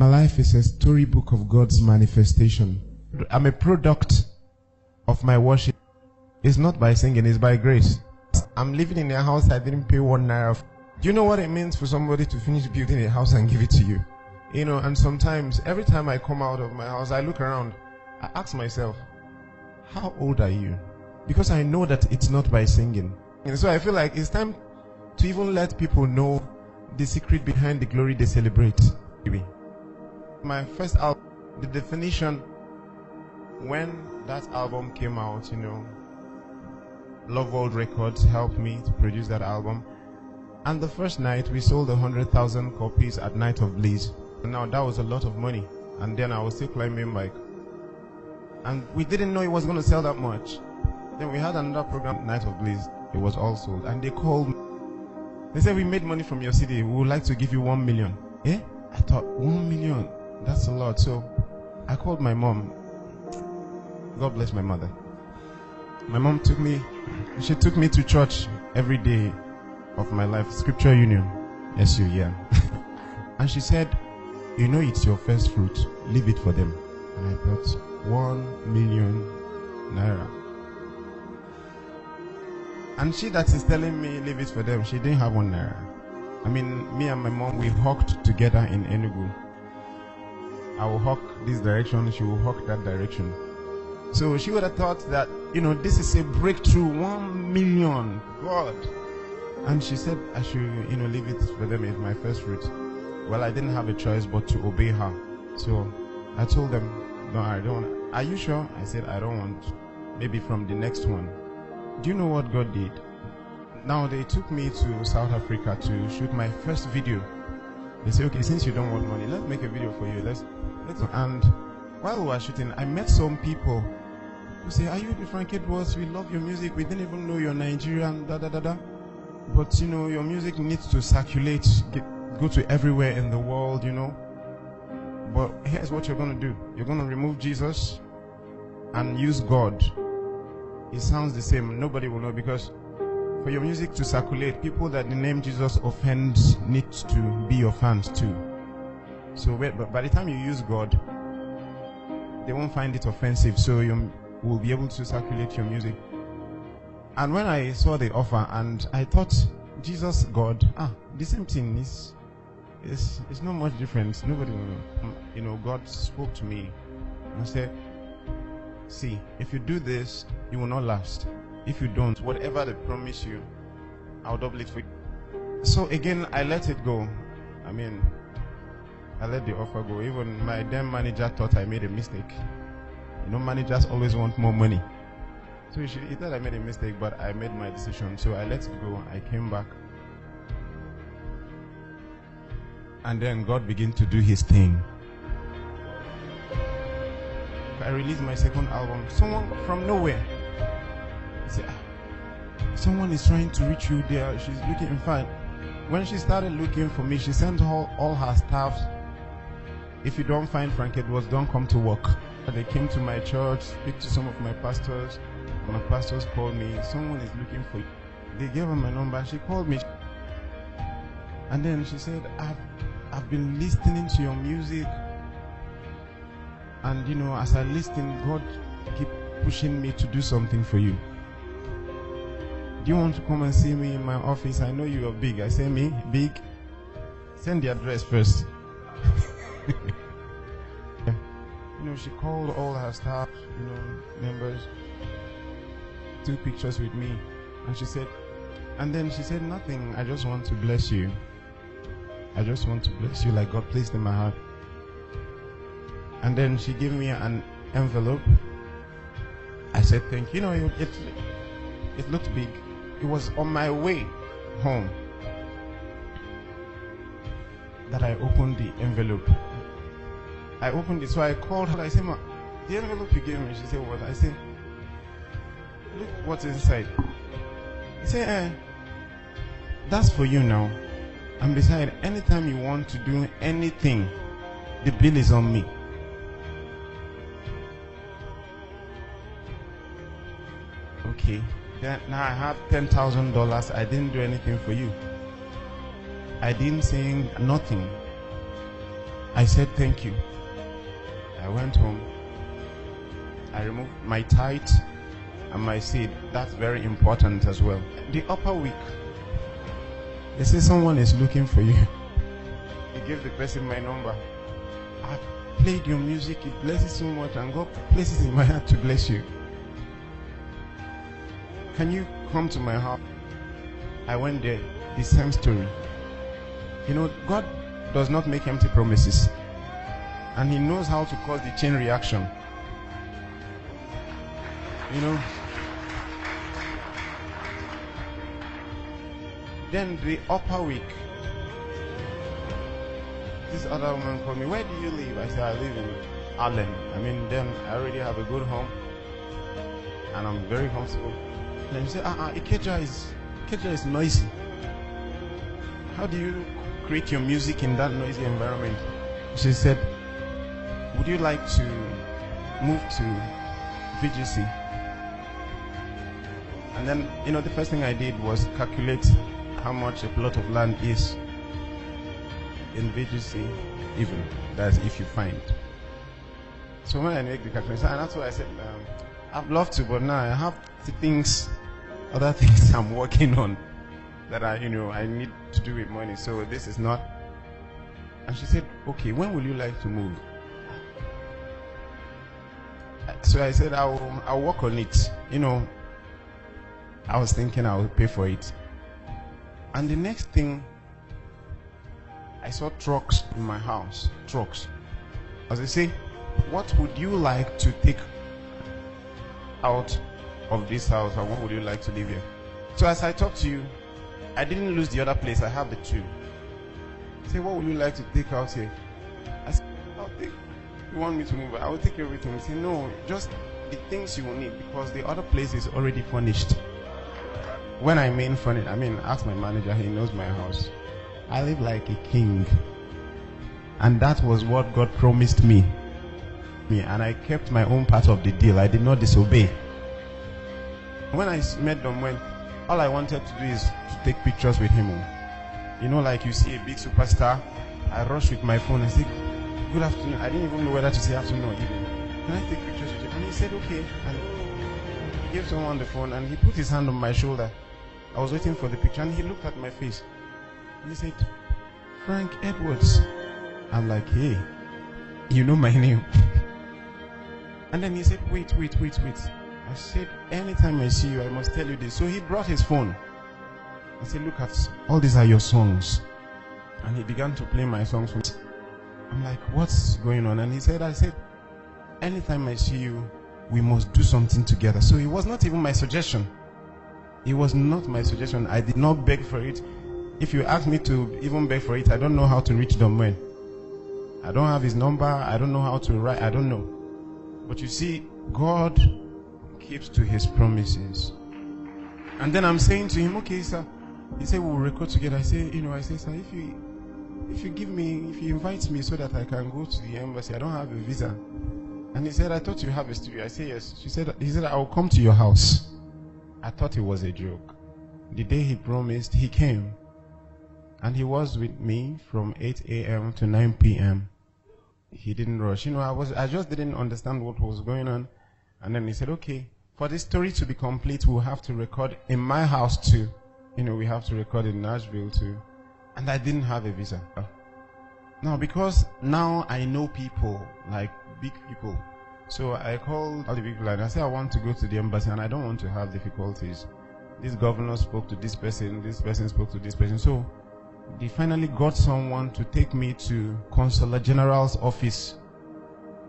My life is a storybook of God's manifestation. I'm a product of my worship. It's not by singing, it's by grace. I'm living in a house I didn't pay 1 naira. Do you know what it means for somebody to finish building a house and give it to you? You know, and sometimes, every time I come out of my house, I look around, I ask myself, how old are you? Because I know that it's not by singing. And so I feel like it's time to even let people know the secret behind the glory they celebrate. My first album, The Definition, when that album came out, you know, Love World Records helped me to produce that album. And the first night, we sold 100,000 copies at Night of Bliss. Now, that was a lot of money. And then I was still climbing bike. And we didn't know it was going to sell that much. Then we had another program, Night of Bliss. It was all sold. And they called me. They said, we made money from your CD. We would like to give you 1 million. Eh? I thought, 1 million? That's a lot. So I called my mom. God bless my mother. My mom took me to church every day of my life. Scripture Union. SU, yeah. And she said, you know it's your first fruit. Leave it for them. And I thought, 1 million naira. And she that is telling me leave it for them, she didn't have 1 naira. I mean, me and my mom, we hawked together in Enugu. I will hawk this direction, she will hawk that direction. So she would have thought that, you know, this is a breakthrough, 1 million, God. And she said I should, you know, leave it for them as my first fruit. Well, I didn't have a choice but to obey her. So I told them, no, I don't want. Are you sure? I said, I don't want. Maybe from the next one. Do you know what God did? Now they took me to South Africa to shoot my first video. They said, okay, since you don't want money, let's make a video for you. Let's. And while we were shooting, I met some people who say, are you the Frank Edwards? We love your music. We didn't even know you're Nigerian, da da da da. But you know, your music needs to circulate, go to everywhere in the world, you know. But here's what you're going to do. You're going to remove Jesus and use God. It sounds the same. Nobody will know, because for your music to circulate, people that the name Jesus offends need to be your fans too. So but by the time you use God, they won't find it offensive, so you will be able to circulate your music. And when I saw the offer, and I thought, Jesus, God, the same thing is not much different. Nobody will know. You know, God spoke to me and said, see, if you do this, you will not last. If you don't, whatever they promise you, I'll double it for you. So again, I let it go. I mean, I let the offer go. Even my damn manager thought I made a mistake. You know, managers always want more money. So he thought I made a mistake, but I made my decision. So I let it go. I came back. And then God began to do his thing. I released my second album. Someone from nowhere said, someone is trying to reach you there. She's looking. In fact, when she started looking for me, she sent all her staff. If you don't find Frank Edwards, don't come to work. They came to my church, speak to some of my pastors. My pastors called me. Someone is looking for you. They gave her my number. She called me. And then she said, I've been listening to your music. And you know, as I listen, God keep pushing me to do something for you. Do you want to come and see me in my office? I know you are big. I say, me? Big? Send the address first. You know, she called all her staff, you know, members, took pictures with me. And she said, nothing. I just want to bless you. I just want to bless you like God placed in my heart. And then she gave me an envelope. I said, thank you. You know, it looked big. It was on my way home that I opened the envelope. I opened it, so I called her. I said, Ma, the envelope you gave me. She said, what? I said, look what's inside. She said, that's for you now. And besides, anytime you want to do anything, the bill is on me. Okay, then now I have $10,000. I didn't do anything for you. I didn't say nothing. I said thank you. I went home. I removed my tithe and my seed. That's very important as well. The upper week, they say someone is looking for you. He gave the person my number. I played your music, it blesses so much, and God places in my heart to bless you. Can you come to my house? I went there. The same story. You know, God does not make empty promises, and He knows how to cause the chain reaction. You know. Then the upper week, this other woman called me. Where do you live? I said, I live in Allen. I mean, then I already have a good home, and I'm very comfortable. And she said, Ikeja is noisy. How do you create your music in that noisy environment? She said, would you like to move to VGC? And then, you know, the first thing I did was calculate how much a plot of land is in VGC, even. That's if you find. So when I make the calculation, and that's why I said, I'd love to, but now I have other things I'm working on that I need to do with money. So this is not. And she said, okay, when will you like to move? So I said, I'll work on it. You know, I was thinking I would pay for it. And the next thing, I saw trucks in my house. Trucks. As I say, what would you like to take out of this house, or what would you like to live here? So as I talk to you, I didn't lose the other place. I have the two. I say, what would you like to take out here? I said, you want me to move? I will take everything. He said, no, just the things you will need, because the other place is already furnished. When I mean furnished, ask my manager, he knows my house. I live like a king. And that was what God promised me. And I kept my own part of the deal. I did not disobey. When I met them, all I wanted to do is to take pictures with him. You know, like you see a big superstar, I rush with my phone and say, good afternoon. I didn't even know whether to say afternoon or evening. Can I take pictures with you? And he said, okay. And he gave someone the phone and he put his hand on my shoulder. I was waiting for the picture and he looked at my face. And he said, Frank Edwards. I'm like, hey, you know my name. And then he said, wait. I said, anytime I see you, I must tell you this. So he brought his phone. I said, look at, all these are your songs. And he began to play my songs for me. I'm like, what's going on? And I said, anytime I see you, we must do something together. So it was not even my suggestion. It was not my suggestion. I did not beg for it. If you ask me to even beg for it, I don't know how to reach Domwen. I don't have his number. I don't know how to write. I don't know. But you see, God keeps to his promises. And then I'm saying to him, okay, sir. He said, we'll record together. I say, sir, if you invite me so that I can go to the embassy, I don't have a visa. And he said, I thought you have a studio. I said, yes. He said, I will come to your house. I thought it was a joke. The day he promised, he came. And he was with me from 8 a.m. to 9 p.m. He didn't rush. I just didn't understand what was going on. And then he said, okay, for this story to be complete, we'll have to record in my house too. We have to record in Nashville too. And I didn't have a visa. Now, because now I know people, like big people. So I called all the people and I said, I want to go to the embassy and I don't want to have difficulties. This governor spoke to this person spoke to this person. So they finally got someone to take me to Consular General's office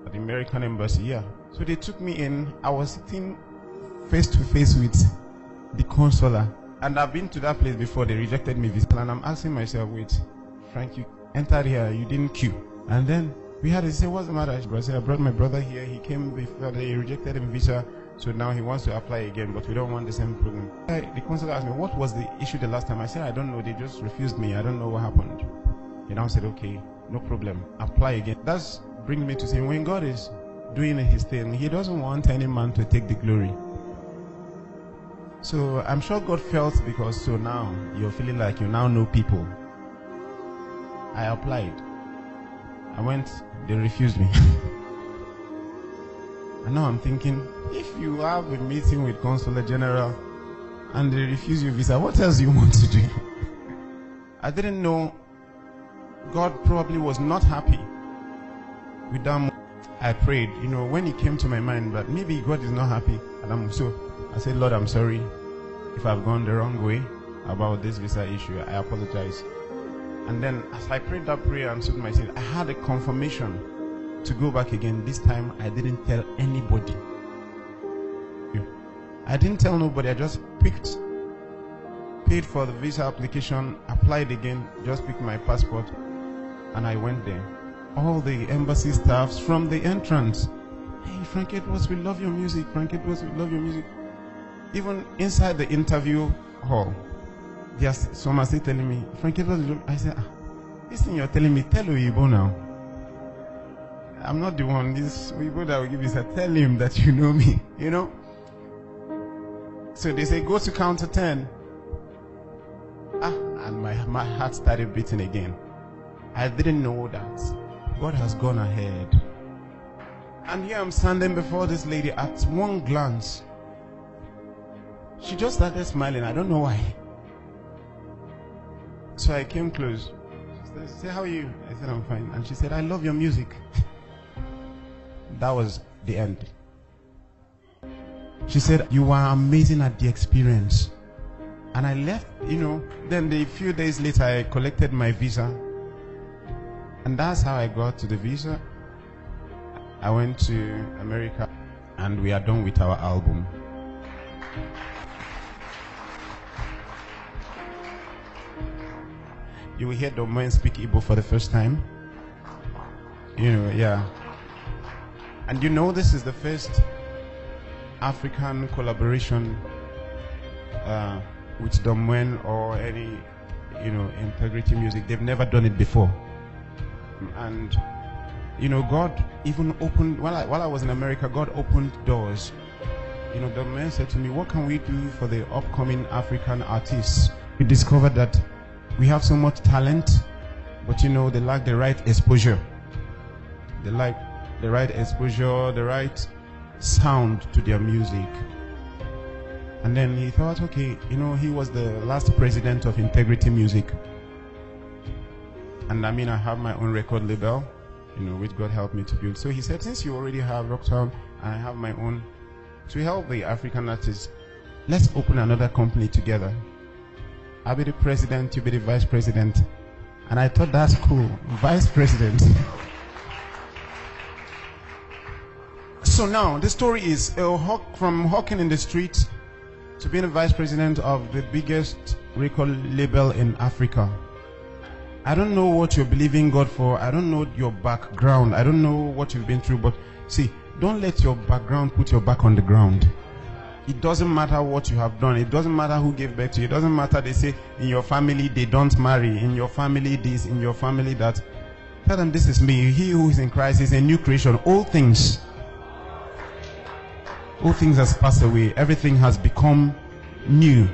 at the American embassy. Yeah. So they took me in. I was sitting face to face with the consular. And I've been to that place before. They rejected me visa. And I'm asking myself, wait, Frank, you entered here, you didn't queue. And then we had to say, what's the matter? I said, I brought my brother here. He came before, they rejected him visa. So now he wants to apply again, but we don't want the same problem. The consular asked me, what was the issue the last time? I said, I don't know. They just refused me. I don't know what happened. He now said, okay, no problem. Apply again. That's bringing me to saying, when God is doing his thing, he doesn't want any man to take the glory. So I'm sure God felt, because so now you're feeling like you now know people. I applied. I went, they refused me. And now I'm thinking, if you have a meeting with Consulate General and they refuse you visa, what else do you want to do? I didn't know God probably was not happy with that. I prayed, when it came to my mind that maybe God is not happy. And so I said, Lord, I'm sorry if I've gone the wrong way about this visa issue. I apologize. And then as I prayed that prayer and stood my sin, I had a confirmation to go back again. This time I didn't tell anybody. I didn't tell nobody. I just paid for the visa application, applied again, just picked my passport, and I went there. All the embassy staffs from the entrance, hey, Frank Edwards, we love your music. Frank Edwards, we love your music. Even inside the interview hall, some are still telling me, Frank Edwards, I said, this thing you're telling me, tell Uyibo now. I'm not the one. This Uyibo that will give you, tell him that you know me, So they say, go to counter 10. And my heart started beating again. I didn't know that God has gone ahead. And here I'm standing before this lady. At one glance, she just started smiling. I don't know why. So I came close. She said, how are you? I said, I'm fine. And she said, I love your music. That was the end. She said, you are amazing at the experience. And I left, then a few days later, I collected my visa. And that's how I got to the visa. I went to America, and we are done with our album. You will hear Domain speak Igbo for the first time. Yeah. And this is the first African collaboration with Domain or any, Integrity Music. They've never done it before. And, God even opened, while I was in America, God opened doors. Domain said to me, what can we do for the upcoming African artists? We discovered that we have so much talent, but they lack the right exposure. They lack the right exposure, the right sound to their music. And then he thought, okay, he was the last president of Integrity Music. And I have my own record label, which God helped me to build. So he said, since you already have Rocktown and I have my own, to help the African artists, let's open another company together. I'll be the president, you'll be the vice president. And I thought, that's cool, vice president. So now, the story is from hawking in the street to being the vice president of the biggest record label in Africa. I don't know what you're believing God for. I don't know your background. I don't know what you've been through. But see, don't let your background put your back on the ground. It doesn't matter what you have done. It doesn't matter who gave birth to you. It doesn't matter, they say, in your family they don't marry. In your family this, in your family that. Tell them, this is me. He who is in Christ is a new creation. All things has passed away. Everything has become new.